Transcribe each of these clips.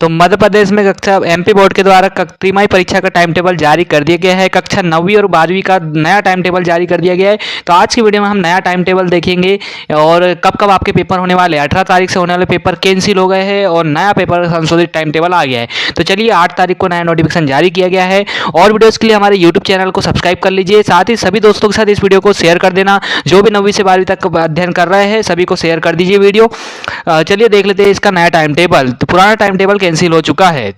तो मध्य प्रदेश में कक्षा एमपी बोर्ड के द्वारा तिमाही परीक्षा का टाइम टेबल जारी कर दिया गया है। कक्षा 9वीं और 12वीं का नया टाइम टेबल जारी कर दिया गया है। तो आज की वीडियो में हम नया टाइम टेबल देखेंगे और कब कब आपके पेपर होने वाले हैं। 18 तारीख से होने वाले पेपर कैंसिल हो गए हैं और नया पेपर संशोधित टाइम टेबल आ गया है। तो चलिए 8 तारीख को नया नोटिफिकेशन जारी किया गया है। और वीडियोज़ के लिए हमारे यूट्यूब चैनल को सब्सक्राइब कर लीजिए। साथ ही सभी दोस्तों के साथ इस वीडियो को शेयर कर देना। जो भी 9वीं से 12वीं तक अध्ययन कर रहे हैं सभी को शेयर कर दीजिए वीडियो। चलिए देख लेते हैं इसका नया टाइम टेबल। तो पुराना टाइम टेबल कैंसिल हो चुका है।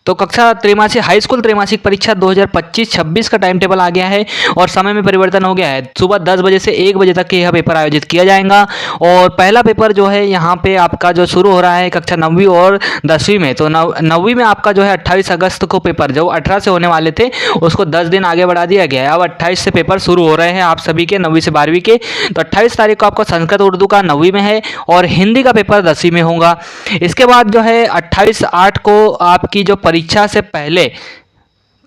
तो कक्षा त्रैमासिक हाई स्कूल त्रैमासिक परीक्षा 2025-26 का टाइम टेबल आ गया है और समय में परिवर्तन हो गया है। सुबह 10 बजे से 1 बजे तक यह पेपर आयोजित किया जाएगा। और पहला पेपर जो है यहाँ पे आपका जो शुरू हो रहा है कक्षा 9वीं और 10वीं में। तो 9वीं में आपका जो है 28 अगस्त को पेपर जो 18 से होने वाले थे उसको 10 दिन आगे बढ़ा दिया गया है। अब 28 से पेपर शुरू हो रहे हैं आप सभी के 9वीं से 12वीं के। तो 28 तारीख को आपका संस्कृत उर्दू का 9वीं में है और हिंदी का पेपर 10वीं में होगा। इसके बाद जो है 28/8 को आपकी जो परीक्षा से पहले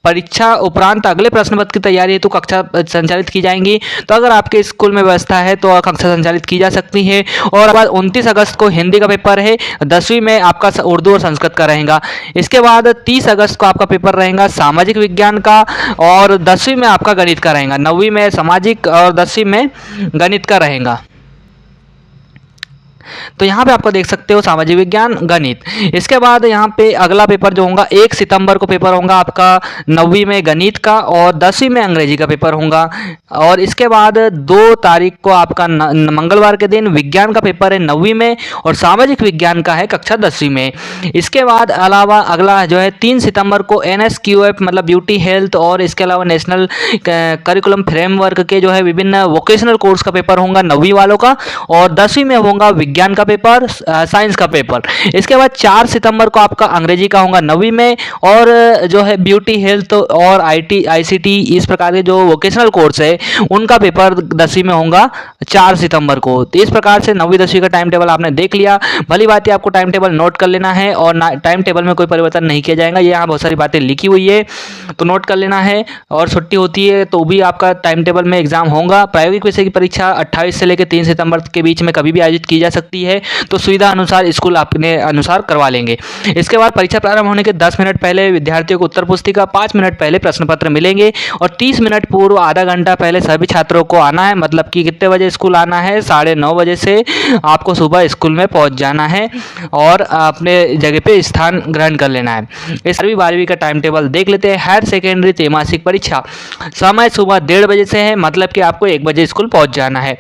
परीक्षा उपरांत अगले प्रश्न पत्र की तैयारी हेतु कक्षा संचालित की जाएंगी। तो अगर आपके स्कूल में व्यवस्था है तो कक्षा संचालित की जा सकती है। और बाद 29 अगस्त को हिंदी का पेपर है, 10वीं में आपका उर्दू और संस्कृत का रहेगा। इसके बाद 30 अगस्त को आपका पेपर रहेगा सामाजिक विज्ञान का और 10वीं में आपका गणित का रहेगा। 9वीं में सामाजिक और 10वीं में गणित का रहेगा। तो यहाँ पे आपको देख सकते हो सामाजिक विज्ञान गणित। इसके बाद यहाँ पे अगला पेपर जो होगा 1 सितंबर को पेपर होगा आपका 9वीं में गणित का और 10वीं में अंग्रेजी का पेपर होगा। और इसके बाद 2 तारीख को आपका मंगलवार के दिन विज्ञान का पेपर है 9वीं में और सामाजिक विज्ञान का है कक्षा 10वीं में। इसके बाद अलावा अगला जो है 3 सितंबर को NSQF मतलब ब्यूटी हेल्थ और इसके अलावा नेशनल करिकुलम फ्रेमवर्क के जो है विभिन्न वोकेशनल कोर्स का पेपर होगा 9वीं वालों का। और 10वीं में होगा विज्ञान का पेपर, साइंस का पेपर। इसके बाद 4 सितंबर को आपका अंग्रेजी का होगा 9वीं में और जो है ब्यूटी हेल्थ और ICT इस प्रकार के जो वोकेशनल कोर्स है उनका पेपर 10वीं में होगा 4 सितंबर को। तो इस प्रकार से 9वीं 10वीं का टाइम टेबल आपने देख लिया। भली बात है आपको टाइम टेबल नोट कर लेना है और टाइम टेबल में कोई परिवर्तन नहीं किया जाएगा। ये यहाँ बहुत सारी बातें लिखी हुई है तो नोट कर लेना है। और छुट्टी होती है तो भी आपका टाइम टेबल में एग्जाम होगा। प्रायोगिक विषय की परीक्षा 28 से लेकर 3 सितंबर के बीच में कभी भी आयोजित की जा सकती है। तो सुविधा अनुसार स्कूल अपने अनुसार करवा लेंगे। इसके बाद परीक्षा प्रारंभ होने के 10 मिनट पहले विद्यार्थियों को उत्तर पुस्तिका, 5 मिनट पहले प्रश्न पत्र मिलेंगे और 30 मिनट पूर्व आधा घंटा पहले सभी छात्रों को आना है। मतलब कि कितने बजे स्कूल आना है, 9:30 बजे से आपको सुबह स्कूल में पहुंच जाना है और अपने जगह पे स्थान ग्रहण कर लेना है। इस 12वीं का टाइम टेबल देख लेते हैं। हायर सेकेंडरी त्रैमासिक परीक्षा समय सुबह 1:30 बजे से है, मतलब कि आपको 1 बजे स्कूल पहुंच जाना है।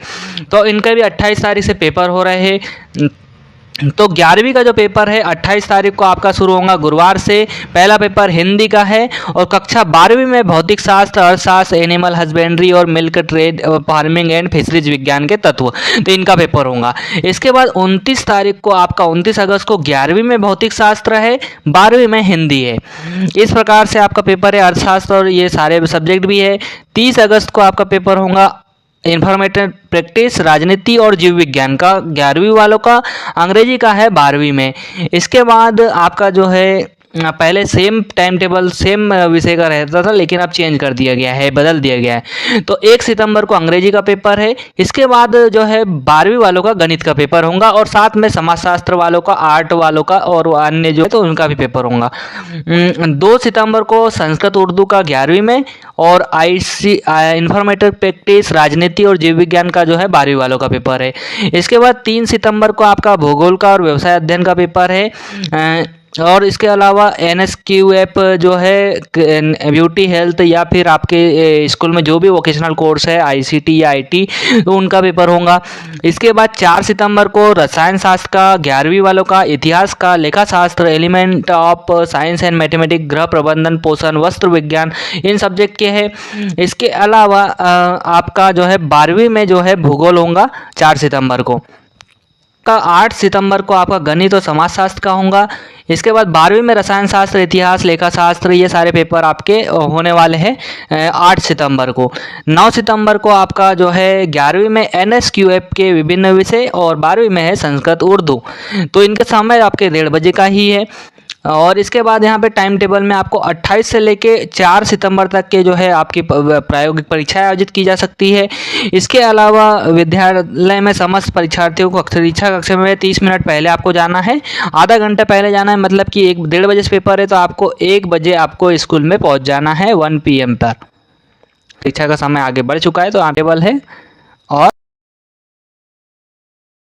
तो इनके भी 28 तारीख से पेपर हो रहे हैं। तो 11वीं का जो पेपर है 28 तारीख को आपका शुरू होगा गुरुवार से। पहला पेपर हिंदी का है और कक्षा 12वीं में भौतिक शास्त्र, अर्थशास्त्र, एनिमल हस्बेंड्री और milk trade, farming and fisheries विज्ञान के तत्व, तो इनका पेपर होगा। इसके बाद 29 तारीख को आपका 29 अगस्त को 11वीं में भौतिक शास्त्र है, 12वीं में हिंदी है। इस प्रकार से आपका पेपर है अर्थशास्त्र और ये सारे सब्जेक्ट भी है। 30 अगस्त को आपका पेपर होगा इन्फॉर्मेटिव प्रैक्टिस, राजनीति और जीव विज्ञान का 11वीं वालों का। अंग्रेजी का है 12वीं में। इसके बाद आपका जो है पहले सेम टाइम टेबल सेम विषय का रहता था लेकिन अब चेंज कर दिया गया है, बदल दिया गया है। तो 1 सितंबर को अंग्रेजी का पेपर है। इसके बाद जो है 12वीं वालों का गणित का पेपर होगा और साथ में समाजशास्त्र वालों का, आर्ट वालों का और अन्य जो है तो उनका भी पेपर होगा। 2 सितंबर को संस्कृत उर्दू का 11वीं में और इन्फॉर्मेटिव प्रैक्टिस, राजनीति और जीव विज्ञान का जो है 12वीं वालों का पेपर है। इसके बाद 3 सितंबर को आपका भूगोल का और व्यवसाय अध्ययन का पेपर है। और इसके अलावा NSQF जो है ब्यूटी हेल्थ या फिर आपके स्कूल में जो भी वोकेशनल कोर्स है ICT या IT तो उनका पेपर होगा। इसके बाद 4 सितंबर को रसायन शास्त्र का 11वीं वालों का, इतिहास का, लेखा शास्त्र, element of science and mathematics, गृह प्रबंधन, पोषण, वस्त्र विज्ञान इन सब्जेक्ट के हैं। इसके अलावा आपका जो है 12वीं में जो है भूगोल होगा 4 सितंबर को। का 8 सितंबर को आपका गणित और समाजशास्त्र का होगा। इसके बाद 12वीं में रसायन शास्त्र, इतिहास, लेखा शास्त्र ये सारे पेपर आपके होने वाले हैं 8 सितंबर को। 9 सितंबर को आपका जो है 11वीं में NSQF के विभिन्न विषय और 12वीं में है संस्कृत उर्दू। तो इनका समय आपके 1:30 बजे का ही है। और इसके बाद यहाँ पे टाइम टेबल में आपको 28 से लेके 4 सितंबर तक के जो है आपकी प्रायोगिक परीक्षाएं आयोजित की जा सकती है। इसके अलावा विद्यालय में समस्त परीक्षार्थियों को परीक्षा कक्षा में 30 मिनट पहले आपको जाना है, आधा घंटा पहले जाना है, मतलब कि 1-1:30 बजे से पेपर है तो आपको 1 बजे आपको स्कूल में पहुँच जाना है 1 PM पर। परीक्षा का समय आगे बढ़ चुका है तो टेबल है।